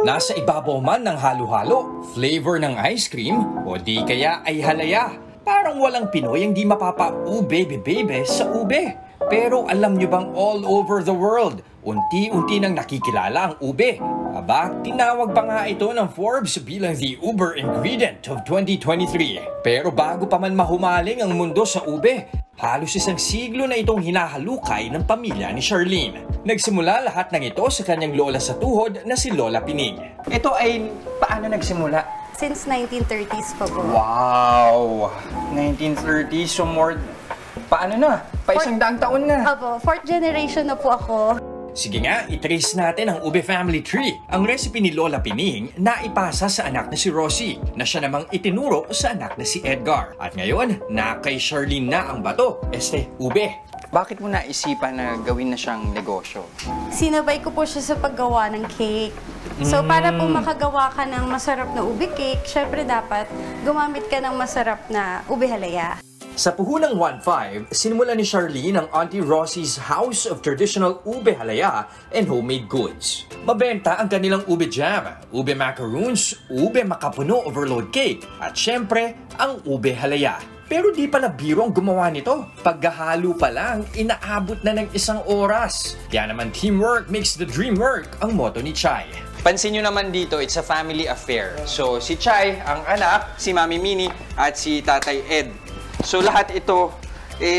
Nasa ibabaw man ng halo-halo, flavor ng ice cream, o di kaya ay halaya. Parang walang Pinoy ang di mapapa-ube-bebe sa ube. Pero alam nyo bang all over the world, unti-unti nang nakikilala ang ube? Aba, tinawag pa nga ito ng Forbes bilang the Uber ingredient of 2023. Pero bago pa man mahumaling ang mundo sa ube, halos isang siglo na itong hinahalukay ng pamilya ni Charlene. Nagsimula lahat ng ito sa kanyang lola sa tuhod na si Lola Pining. Ito ay paano nagsimula? Since 1930s pa po. Wow! 1930s, so more... Paano na? Pa isang daang taon na. Opo, 4th generation na po ako. Sige nga, itrace natin ang ube family tree. Ang recipe ni Lola Pining naipasa sa anak na si Rosie, na siya namang itinuro sa anak na si Edgar. At ngayon, na kay Charlene na ang bato, ube. Bakit mo naisipan na gawin na siyang negosyo? Sinabay ko po siya sa paggawa ng cake. So para po makagawa ka ng masarap na ube cake, syempre dapat gumamit ka ng masarap na ube halaya. Sa puhunang 1-5, sinimula ni Charlene ang Auntie Rosie's House of Traditional Ube Halaya and Homemade Goods. Mabenta ang kanilang ube jam, ube macaroons, ube makapuno overload cake, at syempre, ang ube halaya. Pero di pala biro ang gumawa nito. Paghahalo pa lang, inaabot na ng 1 oras. Kaya naman teamwork makes the dream work ang motto ni Chai. Pansin nyo naman dito, it's a family affair. So si Chai, ang anak, si Mami Minnie, at si Tatay Ed. So lahat ito,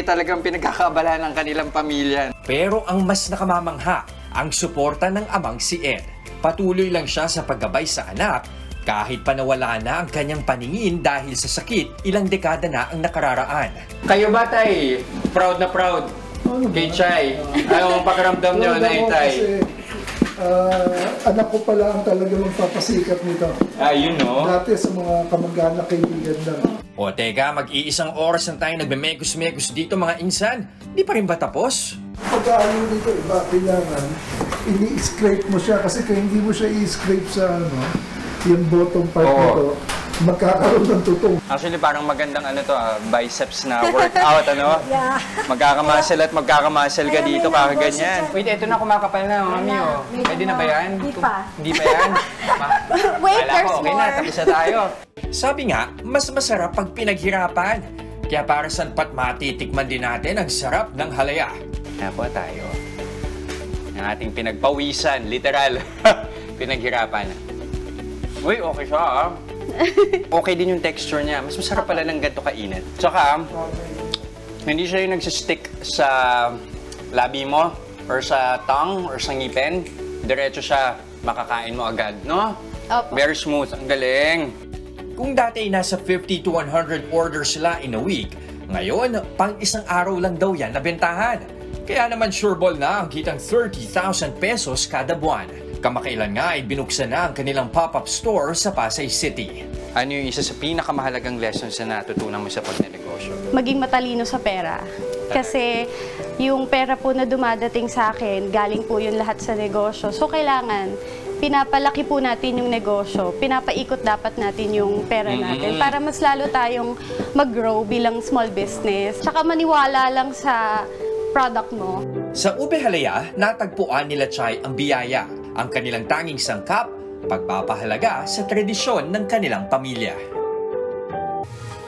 talagang pinagkakaabalahan ng kanilang pamilya. Pero ang mas nakamamangha, ang suporta ng amang si Ed. Patuloy lang siya sa paggabay sa anak, kahit pa nawala na ang kanyang paningin dahil sa sakit, ilang dekada na ang nakararaan. Kayo ba, Tay? Proud na proud kay Chai? Anong pakiramdam nyo, Tay? Anak ko pala ang talaga magpapasikat nito. Yun no? Dati sa mga kamag-anak kaibigan lang. O teka, mag-iisang oras na tayo nagme-mekos-mekos dito mga insan. Di pa rin ba tapos? Pag-aayon dito, iba, kailangan ini-scrape mo siya kasi kung hindi mo siya i-scrape sa yung bottom part nito, magkakaroon ng tutong. Actually, parang magandang biceps na workout, Yeah. Magkakamuscle at magkakamuscle ka dito, kakaganyan. Wait, ito na kumakapal na, Mami, Pwede na ba yan? Hindi pa. Hindi pa yan? Wait, there's okay more. na, tapos na tayo. Sabi nga, mas masarap pag pinaghirapan. Kaya para saan pat matitikman din natin ang sarap ng halaya. Kaya po tayo. Ang ating pinagpawisan, literal. Pinaghirapan. Uy, okay siya Okay din yung texture niya. Mas masarap pala ng ganito kainit. Tsaka, hindi siya yung nagsistick sa labi mo, or sa tongue, or sa ngipin. Diretso siya, makakain mo agad, no? Opo. Very smooth. Ang galing. Kung dati nasa 50 to 100 orders sila in a week, ngayon, pang isang araw lang daw yan nabentahan. Kaya naman sureball na ang kitang 30,000 pesos kada buwan. Kamakailan nga ay binuksan na ang kanilang pop-up store sa Pasay City. Ano yung isa sa pinakamahalagang lessons na natutunan mo sa pagnenegosyo? Maging matalino sa pera. Kasi yung pera po na dumadating sa akin, galing po yun lahat sa negosyo. So kailangan, pinapalaki po natin yung negosyo, pinapaikot dapat natin yung pera natin para mas lalo tayong mag-grow bilang small business. Tsaka maniwala lang sa product mo. Sa Ube Halaya, natagpuan nila Chai ang biyaya, ang kanilang tanging sangkap, pagpapahalaga sa tradisyon ng kanilang pamilya.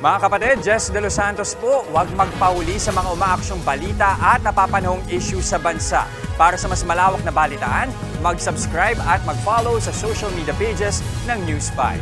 Mga kapatid, Jess De Los Santos po, huwag magpauli sa mga umaaksyong balita at napapanahong issue sa bansa. Para sa mas malawak na balitaan, mag-subscribe at mag-follow sa social media pages ng News 5.